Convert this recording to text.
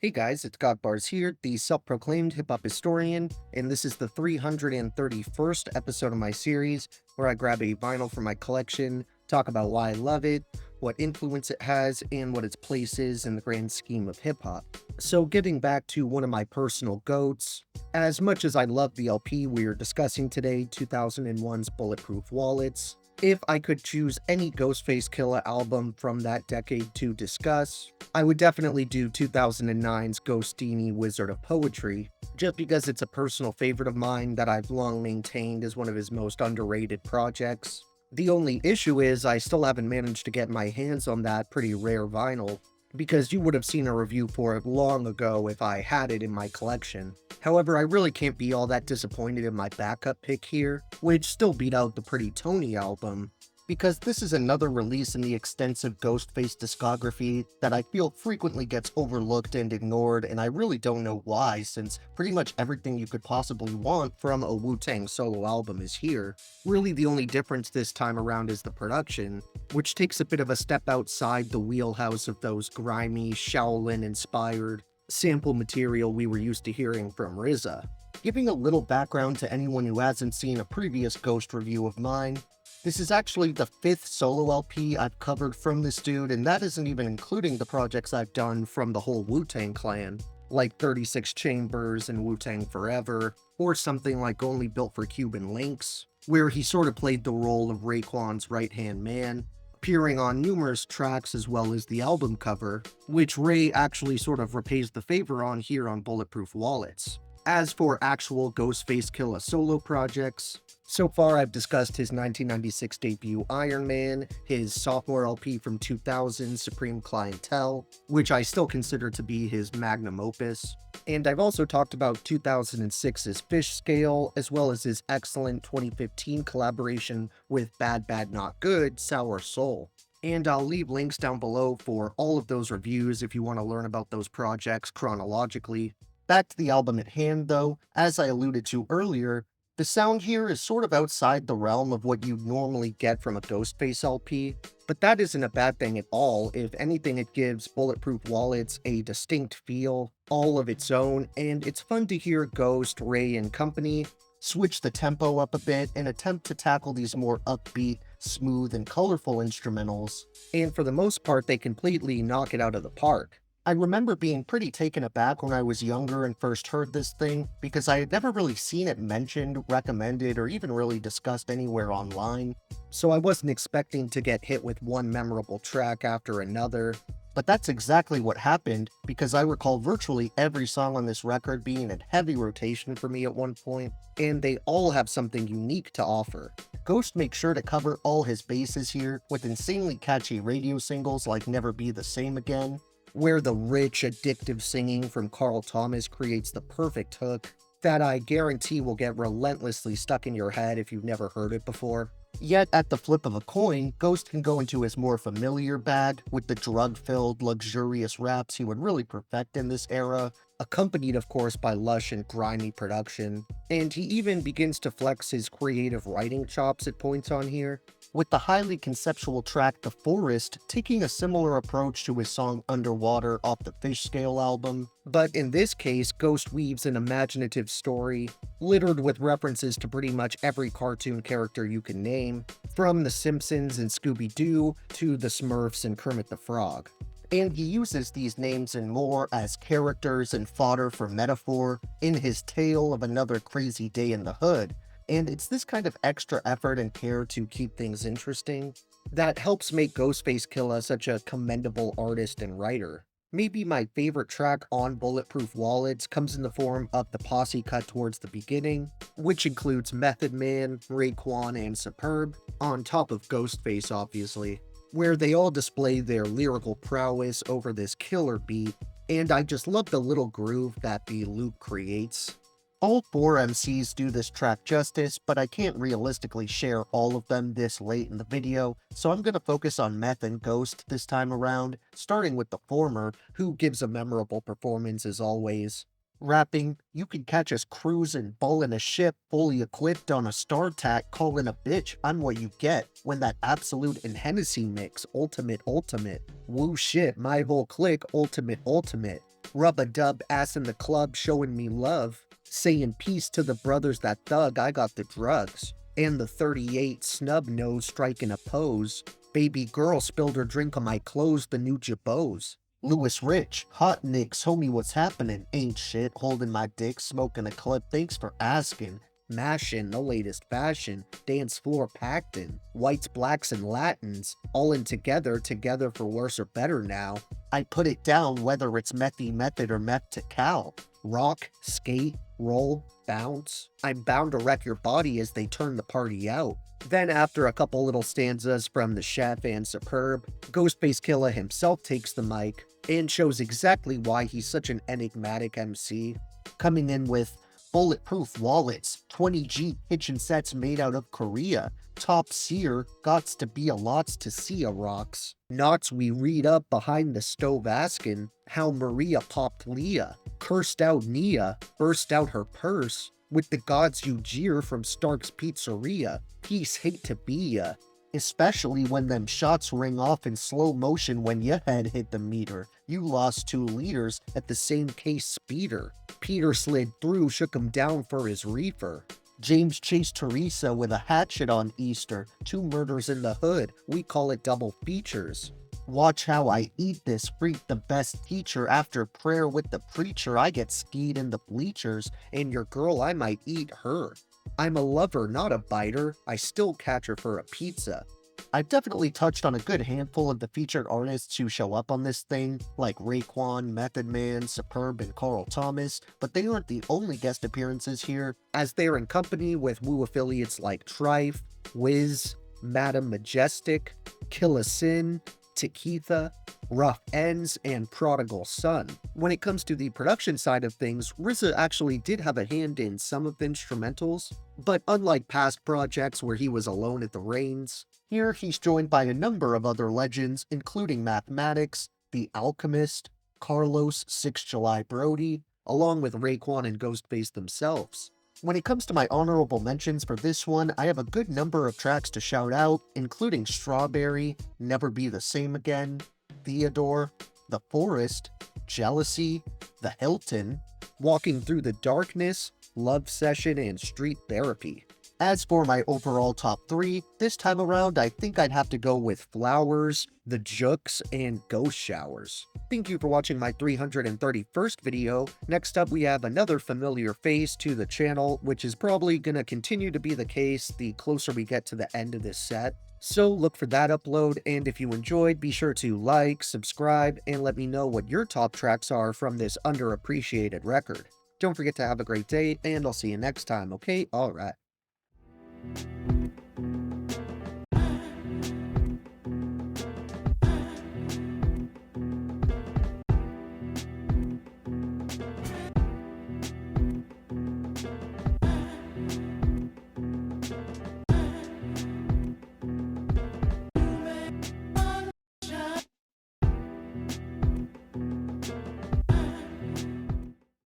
Hey guys, it's Godbars here, the self-proclaimed hip-hop historian, and this is the 331st episode of my series, where I grab a vinyl from my collection, talk about why I love it, what influence it has, and what its place is in the grand scheme of hip-hop. So getting back to one of my personal GOATs, as much as I love the LP we're discussing today, 2001's Bulletproof Wallets, if I could choose any Ghostface Killah album from that decade to discuss, I would definitely do 2009's Ghostini Wizard of Poetry, just because it's a personal favorite of mine that I've long maintained as one of his most underrated projects. The only issue is I still haven't managed to get my hands on that pretty rare vinyl, because you would have seen a review for it long ago if I had it in my collection. However, I really can't be all that disappointed in my backup pick here, which still beat out the Pretty Tony album, because this is another release in the extensive Ghostface discography that I feel frequently gets overlooked and ignored, and I really don't know why, since pretty much everything you could possibly want from a Wu-Tang solo album is here. Really the only difference this time around is the production, which takes a bit of a step outside the wheelhouse of those grimy, Shaolin-inspired sample material we were used to hearing from RZA. Giving a little background to anyone who hasn't seen a previous Ghost review of mine, this is actually the 5th solo LP I've covered from this dude, and that isn't even including the projects I've done from the whole Wu-Tang clan, like 36 Chambers and Wu-Tang Forever, or something like Only Built for Cuban Links, where he sort of played the role of Raekwon's right-hand man, appearing on numerous tracks as well as the album cover, which Ray actually sort of repays the favor on here on Bulletproof Wallets. As for actual Ghostface Killah solo projects, so far I've discussed his 1996 debut Iron Man, his sophomore LP from 2000 Supreme Clientele, which I still consider to be his magnum opus, and I've also talked about 2006's Fish Scale, as well as his excellent 2015 collaboration with Bad Bad Not Good, Sour Soul. And I'll leave links down below for all of those reviews if you want to learn about those projects chronologically. Back to the album at hand though, as I alluded to earlier, the sound here is sort of outside the realm of what you'd normally get from a Ghostface LP, but that isn't a bad thing at all. If anything, it gives Bulletproof Wallets a distinct feel, all of its own, and it's fun to hear Ghost, Ray, and company switch the tempo up a bit and attempt to tackle these more upbeat, smooth, and colorful instrumentals, and for the most part they completely knock it out of the park. I remember being pretty taken aback when I was younger and first heard this thing, because I had never really seen it mentioned, recommended, or even really discussed anywhere online, so I wasn't expecting to get hit with one memorable track after another. But that's exactly what happened, because I recall virtually every song on this record being in heavy rotation for me at one point, and they all have something unique to offer. Ghost makes sure to cover all his bases here, with insanely catchy radio singles like Never Be the Same Again, where the rich, addictive singing from Carl Thomas creates the perfect hook that I guarantee will get relentlessly stuck in your head if you've never heard it before. Yet, at the flip of a coin, Ghost can go into his more familiar bag with the drug-filled, luxurious raps he would really perfect in this era, accompanied of course by lush and grimy production, and he even begins to flex his creative writing chops at points on here, with the highly conceptual track The Forest taking a similar approach to his song Underwater off the Fish Scale album. But in this case, Ghost weaves an imaginative story, littered with references to pretty much every cartoon character you can name, from The Simpsons and Scooby-Doo to the Smurfs and Kermit the Frog. And he uses these names and more as characters and fodder for metaphor in his tale of another crazy day in the hood, and it's this kind of extra effort and care to keep things interesting that helps make Ghostface Killah such a commendable artist and writer. Maybe my favorite track on Bulletproof Wallets comes in the form of the posse cut towards the beginning, which includes Method Man, Raekwon, and Superb, on top of Ghostface obviously, where they all display their lyrical prowess over this killer beat, and I just love the little groove that the loop creates. All 4 MCs do this track justice, but I can't realistically share all of them this late in the video, so I'm gonna focus on Meth and Ghost this time around, starting with the former, who gives a memorable performance as always. Rapping, you can catch us cruising, ballin' a ship, fully equipped on a StarTAC, calling a bitch, I'm what you get, when that Absolute and Hennessy mix, ultimate. Woo shit, my whole clique, ultimate. Rub-a-dub, ass in the club, showing me love. Saying peace to the brothers that thug, I got the drugs. And the 38 snub nose striking a pose. Baby girl spilled her drink on my clothes, the new Jabos. Louis Rich, hot nicks, homie what's happening? Ain't shit, holding my dick, smoking a clip, thanks for asking. Mashin', the latest fashion, dance floor packed in. Whites, blacks, and Latins, all in together for worse or better now. I put it down whether it's methy method or meth to cal. Rock, skate, roll, bounce. I'm bound to wreck your body as they turn the party out. Then after a couple little stanzas from the chef and Superb, Ghostface Killah himself takes the mic and shows exactly why he's such an enigmatic MC, coming in with Bulletproof wallets, 20G kitchen sets made out of Korea, top seer, gots to be a lots to see a rocks. Knots we read up behind the stove asking how Maria popped Leah, cursed out Nia, burst out her purse, with the gods you jeer from Stark's Pizzeria, peace hate to be ya. Especially when them shots ring off in slow motion when your head hit the meter. You lost 2 liters at the same case speeder. Peter slid through, shook him down for his reefer. James chased Teresa with a hatchet on Easter. 2 murders in the hood, we call it double features. Watch how I eat this, freak the best teacher. After prayer with the preacher, I get skied in the bleachers, and your girl, I might eat her. I'm a lover, not a biter, I still catch her for a pizza. I've definitely touched on a good handful of the featured artists who show up on this thing, like Raekwon, Method Man, Superb, and Carl Thomas, but they aren't the only guest appearances here, as they're in company with Woo affiliates like Trife, Wiz, Madam Majestic, Killa Sin, Tikitha, Rough Ends, and Prodigal Son. When it comes to the production side of things, RZA actually did have a hand in some of the instrumentals, but unlike past projects where he was alone at the reins, here he's joined by a number of other legends, including Mathematics, The Alchemist, Carlos, 6 July Brody, along with Raekwon and Ghostface themselves. When it comes to my honorable mentions for this one, I have a good number of tracks to shout out, including Strawberry, Never Be the Same Again, Theodore, The Forest, Jealousy, The Hilton, Walking Through the Darkness, Love Session, and Street Therapy. As for my overall top 3, this time around I think I'd have to go with Flowers, The Jooks, and Ghost Showers. Thank you for watching my 331st video. Next up we have another familiar face to the channel, which is probably gonna continue to be the case the closer we get to the end of this set. So look for that upload, and if you enjoyed, be sure to like, subscribe, and let me know what your top tracks are from this underappreciated record. Don't forget to have a great day, and I'll see you next time, okay? Alright.